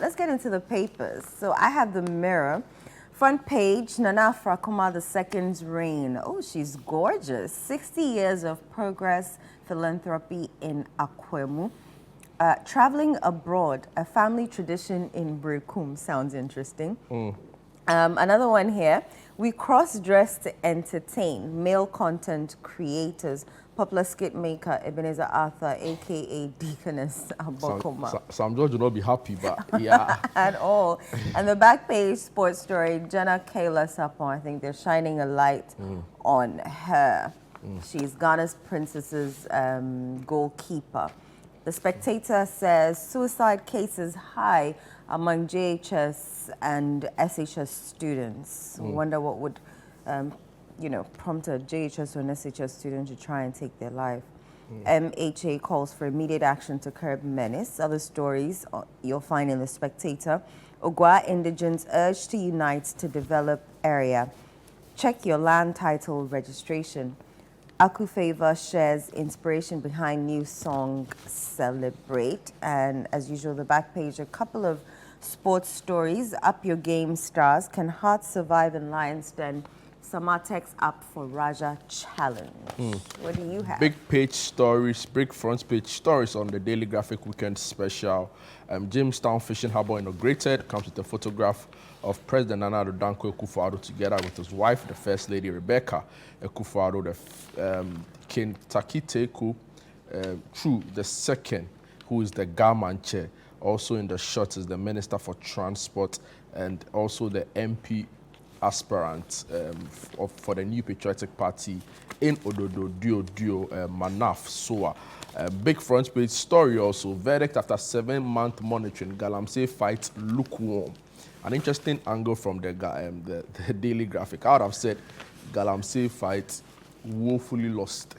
let's get into the papers. So I have the Mirror. Front page, Nana Frakoma II's reign. Oh, she's gorgeous. 60 years of progress, philanthropy in Akwemu. Traveling abroad, a family tradition in Brekum. Sounds interesting. Another one here. We cross-dress to entertain male content creators. Popular skit maker Ebenezer Arthur, a.k.a. Deaconess Abokoma. Sam George will not be happy, but yeah. At all. And the back page sports story, Jenna Kayla Sapon, I think they're shining a light on her. She's Ghana's princess's goalkeeper. The Spectator says suicide cases high among JHS and SHS students. Wonder what would prompt a JHS or an SHS student to try and take their life. MHA calls for immediate action to curb menace. Other stories you'll find in The Spectator. Ogwa indigents urged to unite to develop area. Check your land title registration. Akufavor shares inspiration behind new song Celebrate. And as usual, the back page, a couple of sports stories. Up your game, stars. Can Hearts survive in Lions Den? Samatex up for Raja Challenge. What do you have? Big page stories, big front page stories on the Daily Graphic Weekend Special. Jamestown Fishing Harbour inaugurated, comes with a photograph of President Nana Addo Dankwa Akufo-Addo together with his wife, the First Lady Rebecca Akufo-Addo, the King Takiteku True the second, who is the Garman chair. Also in the shot is the Minister for Transport and also the MP aspirant for the New Patriotic Party in Ododo Dio Manaf Soa. Big front page story also. Verdict after 7-month monitoring. Galamsey fight lukewarm. An interesting angle from the Daily Graphic. I would have said Galamsey fight woefully lost,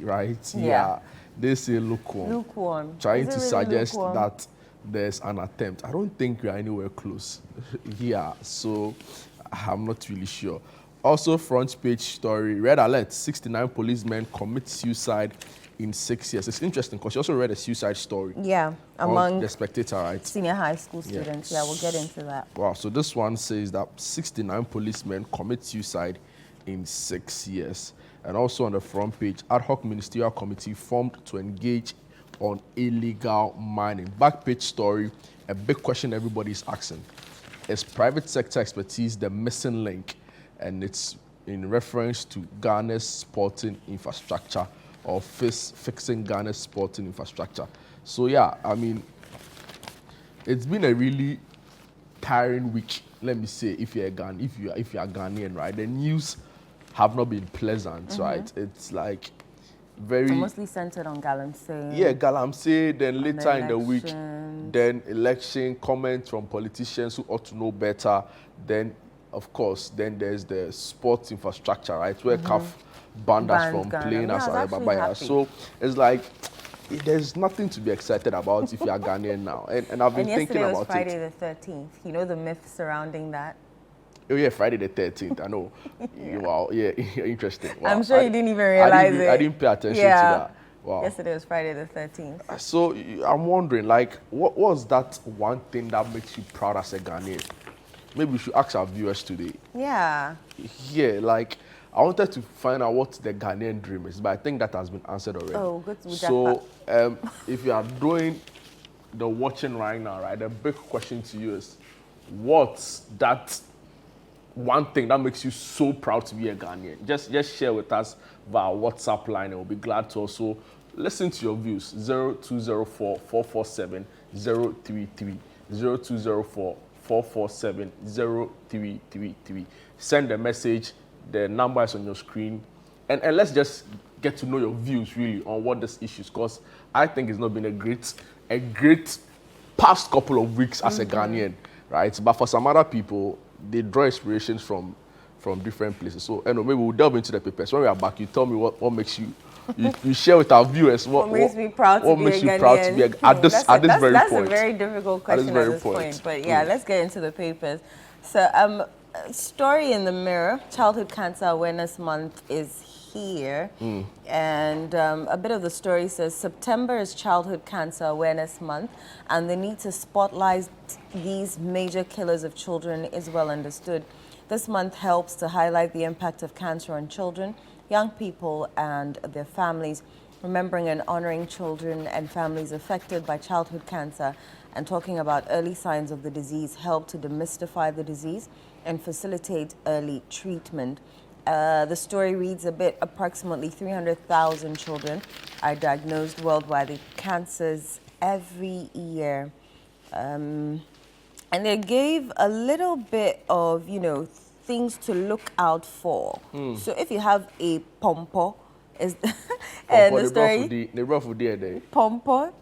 right? Yeah. They say lukewarm. Lukewarm. Trying to really suggest lukewarm? that there's an attempt. I don't think we are anywhere close. Yeah, so I'm not really sure. Also, front page story, red alert, 69 policemen commit suicide in 6 years. It's interesting because you also read a suicide story. Yeah, among The Spectator, right? senior high school students. Yeah, we'll get into that. Wow, so this one says that 69 policemen commit suicide in 6 years. And also on the front page, ad hoc ministerial committee formed to engage on illegal mining. Back page story, a big question everybody's asking. Is private sector expertise the missing link? And it's in reference to Ghana's sporting infrastructure or fixing Ghana's sporting infrastructure. So yeah, I mean, it's been a really tiring week. Let me say, if you're Ghanaian, right? The news have not been pleasant, right? It's like very... So mostly centered on Galamsey. Yeah, Galamsey, then later in the week, elections. then election, comments from politicians who ought to know better. Then, of course, then there's the sports infrastructure, right? Where CAF banned us from Ghana. playing Yeah, as I was a actually Babaya. happy. So it's like, there's nothing to be excited about if you're Ghanaian now. And I've been And thinking yesterday was about Friday it. the 13th. You know the myth surrounding that? Oh yeah, Friday the 13th, I know. Wow, yeah, interesting. Wow. I'm sure you didn't even realize it. I didn't pay attention to Yeah. that. Wow. Yesterday was Friday the 13th. So I'm wondering, like, what was that one thing that makes you proud as a Ghanaian? Maybe we should ask our viewers today. Yeah. Yeah, like, I wanted to find out what the Ghanaian dream is, but I think that has been answered already. Oh, good. So, if you are doing the watching right now, right, the big question to you is, what's that one thing that makes you so proud to be a Ghanaian? Just share with us via WhatsApp line, and we'll be glad to also listen to your views. 0204 447 033 0204 447 0333. Send a message. The number is on your screen, and let's just get to know your views really on what this issue is, because I think it's not been a great past couple of weeks as a Ghanaian, right? But for some other people, they draw inspirations from different places. So maybe we'll delve into the papers. When we are back, you tell me what makes you share with our viewers what makes me proud to be a Ghanaian. At this very point. That's a very difficult question at this point. But yeah, let's get into the papers. So story in the Mirror, Childhood Cancer Awareness Month is here. And a bit of the story says September is Childhood Cancer Awareness Month, and the need to spotlight these major killers of children is well understood. This month helps to highlight the impact of cancer on children, young people, and their families. Remembering and honoring children and families affected by childhood cancer and talking about early signs of the disease help to demystify the disease and facilitate early treatment. The story reads a bit, approximately 300,000 children are diagnosed worldwide with cancers every year. And they gave a little bit of, things to look out for. So if you have a pompo, is and the story pompo,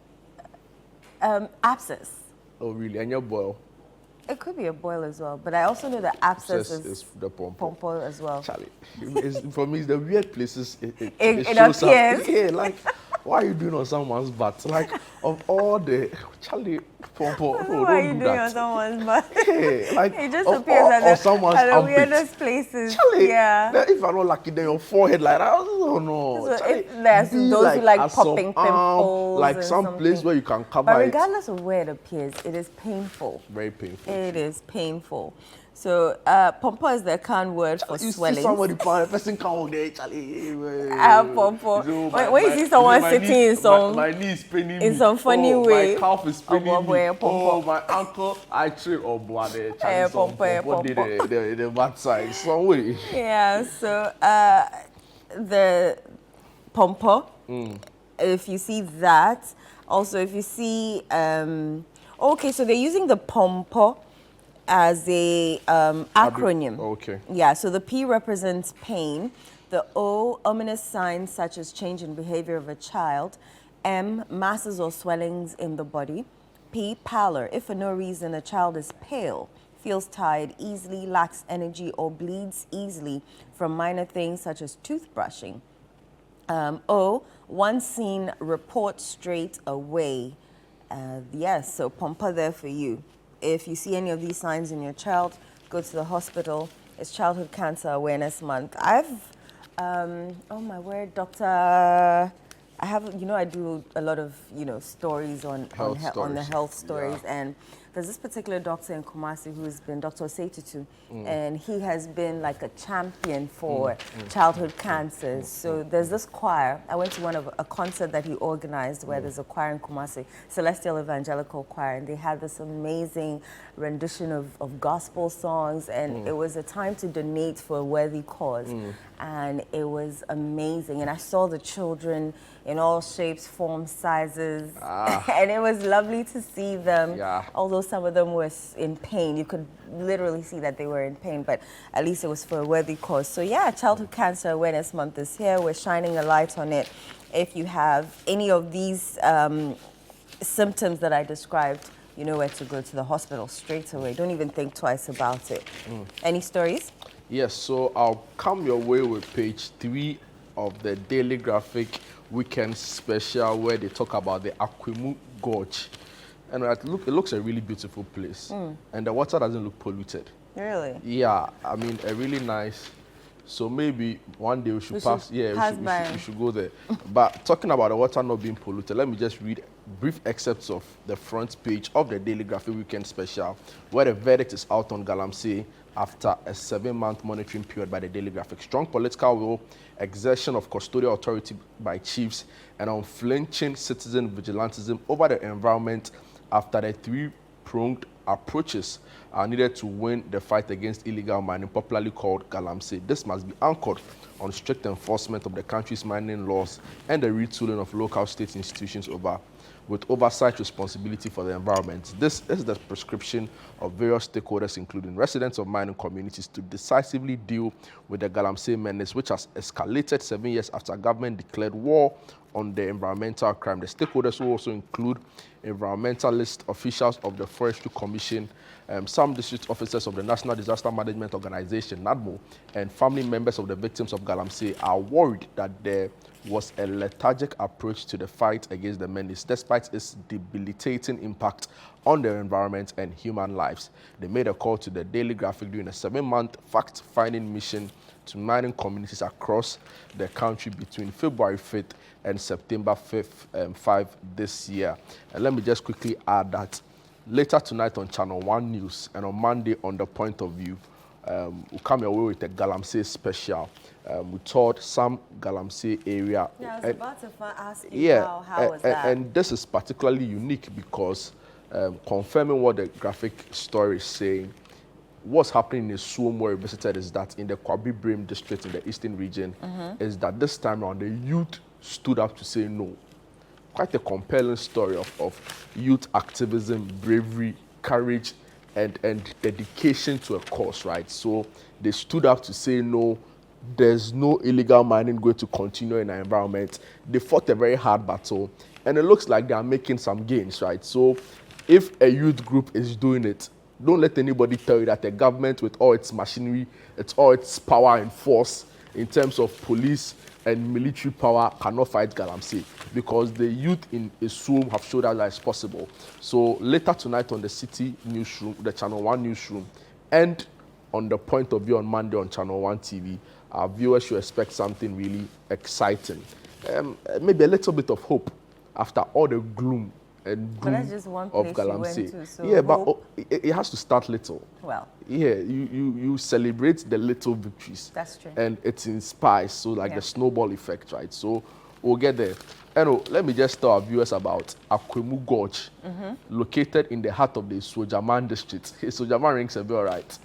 abscess. Oh really? And your boil? It could be a boil as well, but I also know that abscess is the pompo as well. Charlie, for me, it's the weird places It shows appears. up. Yeah, like, why are you doing on someone's butt? Like, of all the Charlie pompo, no, Why are don't you do doing that. on someone's butt? Yeah, like, It just of appears all, at or someone's the armpit. weirdest places. Charlie, Yeah. then if I'm not lucky, then your forehead like that. I don't know. So Charlie, there's be those who like at some popping arm, pimples like and some place something. where you can cover But it. regardless of where it appears, it is painful. Very painful. It is painful. So, pompo is the Akan word for You swelling. see somebody, a person come out there, Charlie. Pompo. When you see someone sitting in some, my knee is paining in me. some funny way. My calf is paining Oh, me. pompo. Oh, my ankle, I trip. Oh, boy, Charlie, Pompo. the bad side, some way. Yeah. So, the pompo. If you see that, also if you see, okay, so they're using the pompo as a acronym. Okay. Yeah, so the P represents pain, the O, ominous signs such as change in behavior of a child, M, masses or swellings in the body, P, pallor, if for no reason a child is pale, feels tired easily, lacks energy, or bleeds easily from minor things such as toothbrushing. O, once seen, report straight away. Yes, so pompa there for you. If you see any of these signs in your child, go to the hospital. It's Childhood Cancer Awareness Month. Oh my word, doctor, I do a lot of, stories on the health stories. Yeah. And there's this particular doctor in Kumasi who's been Dr. Oseitutu, and he has been like a champion for childhood cancers. So there's this choir. I went to a concert that he organized where there's a choir in Kumasi, Celestial Evangelical Choir, and they had this amazing rendition of gospel songs, and it was a time to donate for a worthy cause. And it was amazing. And I saw the children in all shapes, forms, sizes, and it was lovely to see them. Yeah. Although some of them were in pain, you could literally see that they were in pain, but at least it was for a worthy cause. So yeah, Childhood Cancer Awareness Month is here. We're shining a light on it. If you have any of these symptoms that I described, you know where to go, to the hospital straight away. Don't even think twice about it. Any stories? Yes, so I'll come your way with page 3 of the Daily Graphic Weekend Special, where they talk about the Akwimu Gorge. And it looks a really beautiful place. And the water doesn't look polluted. Really? Yeah, I mean, a really nice. So maybe one day we should pass. Yeah, we should go there. But talking about the water not being polluted, let me just read brief excerpts of the front page of the Daily Graphic Weekend Special, where the verdict is out on Galamsey after a 7-month monitoring period by the Daily Graphic. Strong political will, exertion of custodial authority by chiefs, and unflinching citizen vigilantism over the environment after the 3-pronged approaches are needed to win the fight against illegal mining, popularly called Galamsey. This must be anchored on strict enforcement of the country's mining laws and the retooling of local state institutions with oversight responsibility for the environment. This is the prescription of various stakeholders, including residents of mining communities, to decisively deal with the Galamsey menace, which has escalated 7 years after government declared war on the environmental crime. The stakeholders will also include environmentalist officials of the Forestry Commission, some district officers of the National Disaster Management Organization, NADMO, and family members of the victims of Galamsey are worried that there was a lethargic approach to the fight against the menace, despite its debilitating impact on the environment and human lives. They made a call to the Daily Graphic during a 7-month fact-finding mission to mining communities across the country between February 5th and September 5th this year. And let me just quickly add that later tonight on Channel One News and on Monday on The Point of View, we'll come away with a Galamsey special. We toured some Galamsey area. Yeah, I was about to ask you how was that? And this is particularly unique because confirming what the graphic story is saying, what's happening in Suom where we visited is that in the Kwabi Brim district in the eastern region, is that this time around the youth stood up to say no. Quite a compelling story of youth activism, bravery, courage, and dedication to a cause, right? So they stood up to say no, there's no illegal mining going to continue in our environment. They fought a very hard battle, and it looks like they are making some gains, right? So if a youth group is doing it, don't let anybody tell you that the government with all its machinery, all its power and force in terms of police and military power cannot fight Galamsey, because the youth in Esum have showed us that it's possible. So later tonight on the City newsroom, the Channel One newsroom, and on The Point of View on Monday on Channel One TV, our viewers should expect something really exciting. Maybe a little bit of hope after all the gloom and doom that's just one place of Galamsey. you went to, so yeah, hope. but it has to start little. Well, Yeah, you celebrate the little victories. That's true. And it inspires, so like the snowball effect, right? So we'll get there. And let me just tell our viewers about Akwemu Gorge, located in the heart of the Sojaman district. Hey, Sojaman rings a bell, right?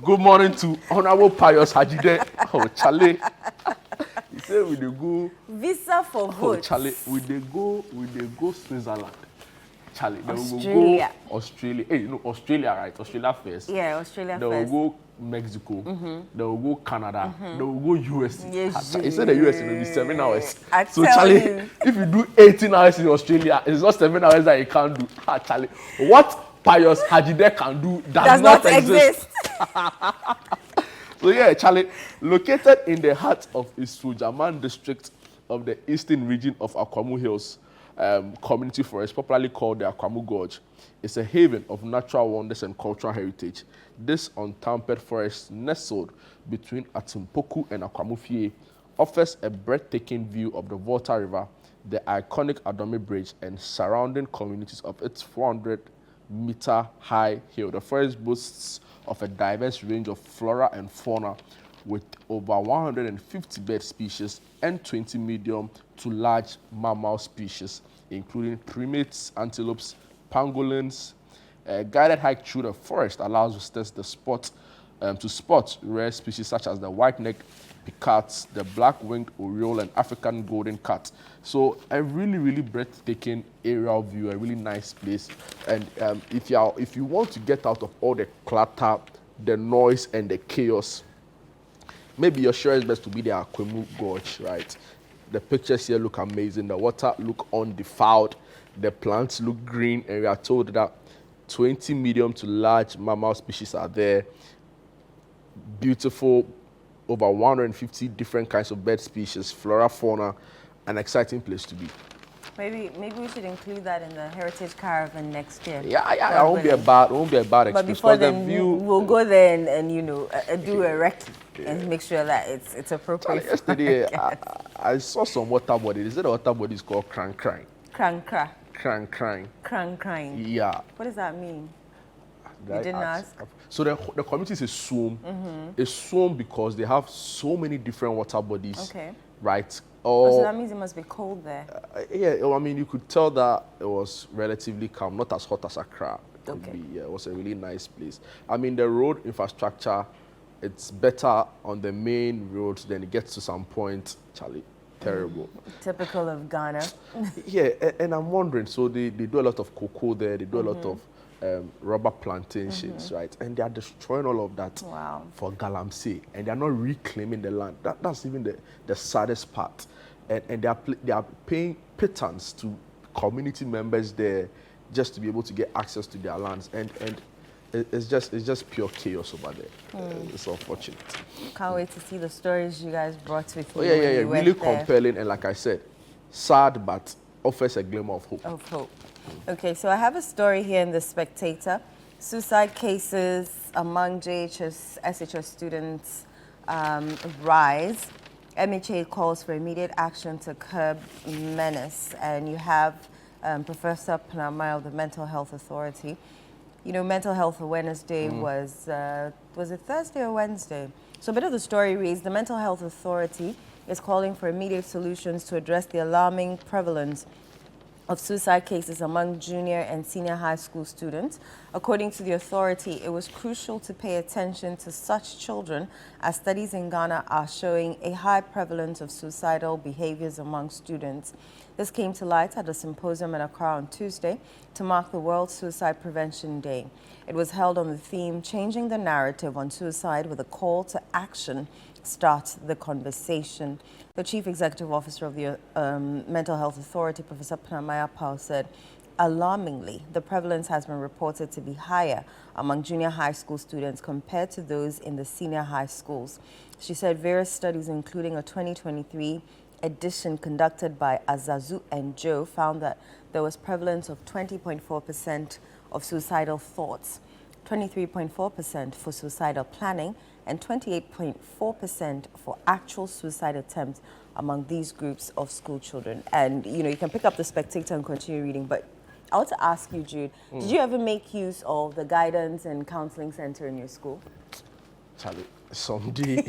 Good morning to Honorable Pius Hajide. Oh, Charlie. He said we dey go visa for votes. Charlie, we dey go Switzerland. Charlie, then Australia. we will go Australia. Hey, no, Australia, right? Australia first. Yeah, Australia Then first. we'll go Mexico. Then we'll go Canada. Then we'll go US. Yes, He said the US will be 7 hours. I So tell Charlie, you. if you do 18 hours in Australia, it's not 7 hours that you can't do. Charlie, what Pius Hajide can do does not exist. So yeah, Charlie, located in the heart of Isujaman district of the eastern region of Akwamu Hills Community Forest, popularly called the Akwamu Gorge, is a haven of natural wonders and cultural heritage. This untampered forest, nestled between Atimpoku and Akwamu Fie, offers a breathtaking view of the Volta River, the iconic Adome Bridge, and surrounding communities of its 400-meter high hill. The forest boasts of a diverse range of flora and fauna with over 150 bird species and 20 medium to large mammal species, including primates, antelopes, pangolins. A guided hike through the forest allows visitors to spot rare species such as the white-necked peacocks, the black-winged oriole, and African golden cat. So a really, really breathtaking aerial view, a really nice place. And if you want to get out of all the clutter, the noise, and the chaos, maybe your surest best to be the Akwemu Gorge, right? The pictures here look amazing. The water look undefiled. The plants look green, and we are told that 20 medium to large mammal species are there. Beautiful, over 150 different kinds of bird species, flora, fauna, an exciting place to be. Maybe we should include that in the Heritage Caravan next year. Yeah, it won't be a bad experience. But before then, the view, we'll go there and do a recce and make sure that it's appropriate. Yesterday, I saw some water bodies. Is it a water body is called Krang Krang? Krang Krang. Krang Krang. Krang Krang. Yeah. What does that mean? You didn't ask? So the community is a swamp. It's swamp because they have so many different water bodies. Okay. Right? So that means it must be cold there. Yeah, I mean, you could tell that it was relatively calm, not as hot as Accra. Okay. Yeah, it was a really nice place. I mean, the road infrastructure, it's better on the main roads, then it gets to some point, Charlie, terrible. Typical of Ghana. Yeah, and I'm wondering, so they do a lot of cocoa there, they do a lot of rubber plantations, right? And they are destroying all of that for Galamsey, and they are not reclaiming the land. That's even the saddest part. And they are paying pittance to community members there just to be able to get access to their lands, and it's just pure chaos over there. It's unfortunate. Can't wait to see the stories you guys brought with you. Oh yeah, really compelling, and like I said, sad but offers a glimmer of hope. Of hope. Okay, so I have a story here in The Spectator. Suicide cases among JHS, SHS students rise. MHA calls for immediate action to curb menace. And you have Professor Pnamai of the Mental Health Authority. You know, Mental Health Awareness Day was it Thursday or Wednesday? So a bit of the story reads, the Mental Health Authority is calling for immediate solutions to address the alarming prevalence of suicide cases among junior and senior high school students. According to the authority, it was crucial to pay attention to such children as studies in Ghana are showing a high prevalence of suicidal behaviors among students. This came to light at a symposium in Accra on Tuesday to mark the World Suicide Prevention Day. It was held on the theme, Changing the Narrative on Suicide with a Call to Action, Start the Conversation. The Chief Executive Officer of the Mental Health Authority, Professor Pnamai Pao, said, alarmingly, the prevalence has been reported to be higher among junior high school students compared to those in the senior high schools. She said various studies, including a 2023 edition conducted by Azazu and Joe, found that there was prevalence of 20.4% of suicidal thoughts, 23.4% for suicidal planning, and 28.4% for actual suicide attempts among these groups of school children. And, you know, you can pick up the Spectator and continue reading, but I want to ask you, Jude, did you ever make use of the guidance and counseling center in your school? Charlie, someday.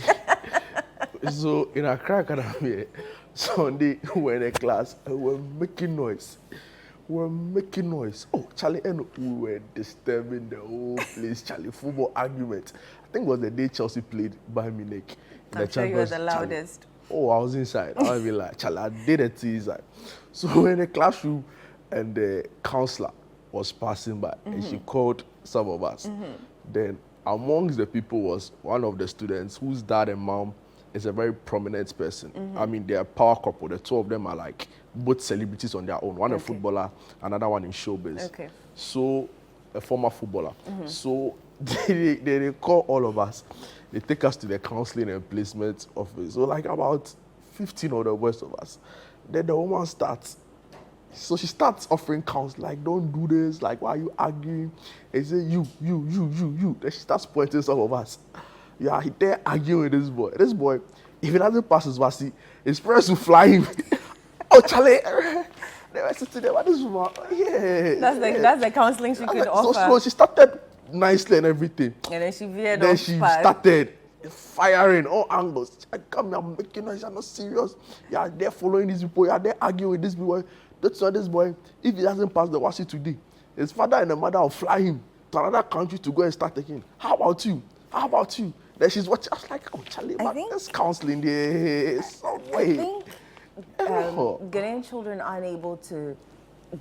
So in Accra Academy, Sunday we were in a class and we were making noise. Oh, Charlie, and we were disturbing the whole place, Charlie. Football argument. I think it was the day Chelsea played Bayern Munich. I'm sure you were the loudest. Charlie. Oh, I was inside. I was like, Charlie, I did it inside. So we were in the classroom and the counselor was passing by and she called some of us. Then amongst the people was one of the students whose dad and mom is a very prominent person. I mean, they're a power couple. The two of them are like both celebrities on their own. One a footballer, another one in showbiz. Okay. So, a former footballer. So, they call all of us. They take us to the counseling and placement office. So, like about 15 of the rest of us. Then the woman starts. So she starts offering counsel, like, don't do this, like, why are you arguing? And say, you. Then she starts pointing some of us. Yeah, he there arguing with this boy. This boy, if he doesn't pass his VASI, his parents will fly him. Oh, Charlie. They were sitting there, what is wrong? Yeah. That's the counseling she could offer. So she started nicely and everything. And then she veered Then off she path. started firing all angles. I come here, I'm making noise, I'm not serious. You are there following these people, you are there arguing with this boy. That's why this boy, if he doesn't pass the WASI today, his father and the mother will fly him to another country to go and start taking. How about you? Then she's watching. I was like, oh, Charlie, but there's counseling there some way. I think Ghanaian children aren't able to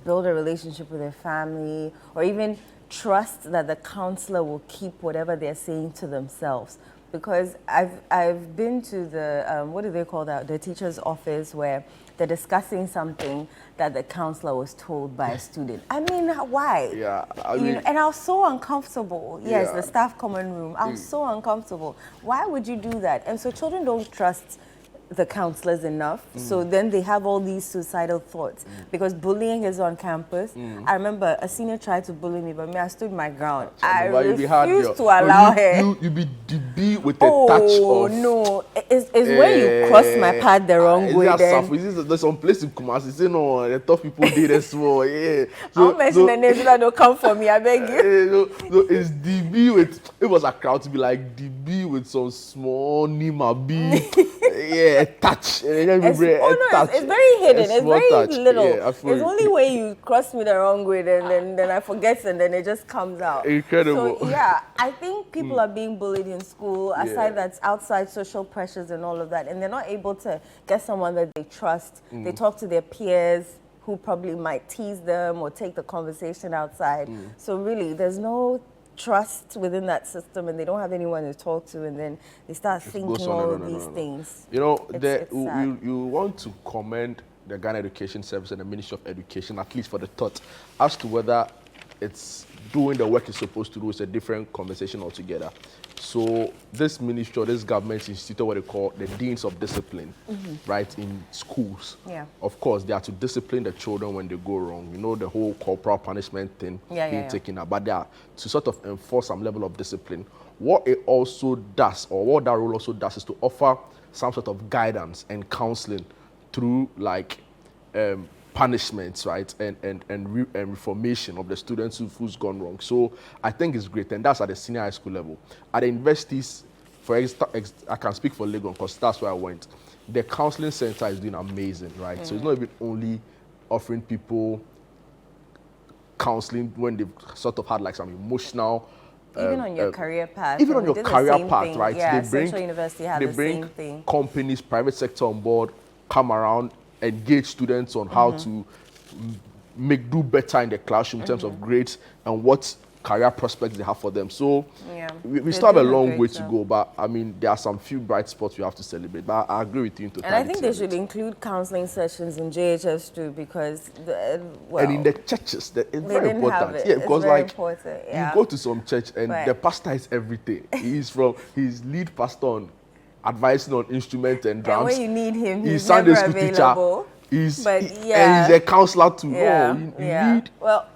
build a relationship with their family or even trust that the counselor will keep whatever they're saying to themselves. Because I've been to the, what do they call that, the teacher's office where they're discussing something that the counselor was told by a student. I mean, why? Yeah, I you mean, know, and I was so uncomfortable. Yes, Yeah. the staff common room. I was so uncomfortable. Why would you do that? And so children don't trust the counselors enough. So then they have all these suicidal thoughts because bullying is on campus. I remember a senior tried to bully me, but me, I stood my ground. I refused to allow her. You be DB with a touch of. Oh no! It's when you cross my path the wrong way. There's some place in Kumasi. Say no, the tough people did as well. Yeah. I'll mention the names so that don't come for me. I beg you. So it's DB with. It was a crowd to be like DB with some small Nima B. Yeah, touch. It's very hidden. It's very touch. little. Yeah, it's only when you cross me the wrong way, then I forget, and then it just comes out. Incredible. So yeah, I think people are being bullied in school. Aside that's outside social pressures and all of that, and they're not able to get someone that they trust. They talk to their peers who probably might tease them or take the conversation outside. So really, there's no trust within that system, and they don't have anyone to talk to, and then they start thinking all of these things. You know, It's sad. you want to commend the Ghana Education Service and the Ministry of Education, at least for the thought as to whether it's doing the work it's supposed to do is a different conversation altogether. So this ministry or this government instituted what they call the deans of discipline, right, in schools. Yeah. Of course, they are to discipline the children when they go wrong. You know, the whole corporal punishment thing being taken up, but they are to sort of enforce some level of discipline. What it also does, or what that role also does, is to offer some sort of guidance and counseling through like punishments, right, and reformation of the students who's gone wrong. So I think it's great, and that's at the senior high school level. At the universities, I can speak for Legon because that's where I went. The counseling center is doing amazing, right? So it's not even only offering people counseling when they've sort of had like some emotional. Even on your career path. Even on your career path, right? Yeah, they bring, Central University had the same thing. Companies, private sector on board, come around, engage students on how to do better in the classroom in terms of grades and what career prospects they have for them. So we still have a long way to go, but I mean, there are some few bright spots we have to celebrate. But I agree with you in totality. And I think they should include counseling sessions in JHS too, because and in the churches, it's very important. Yeah, because like you go to some church and the pastor is everything. He's lead pastor on advising on instrument and drums. And when you need him, he's Sunday never school available. Teacher. And he's But a counselor too. Yeah, No, you need. Well,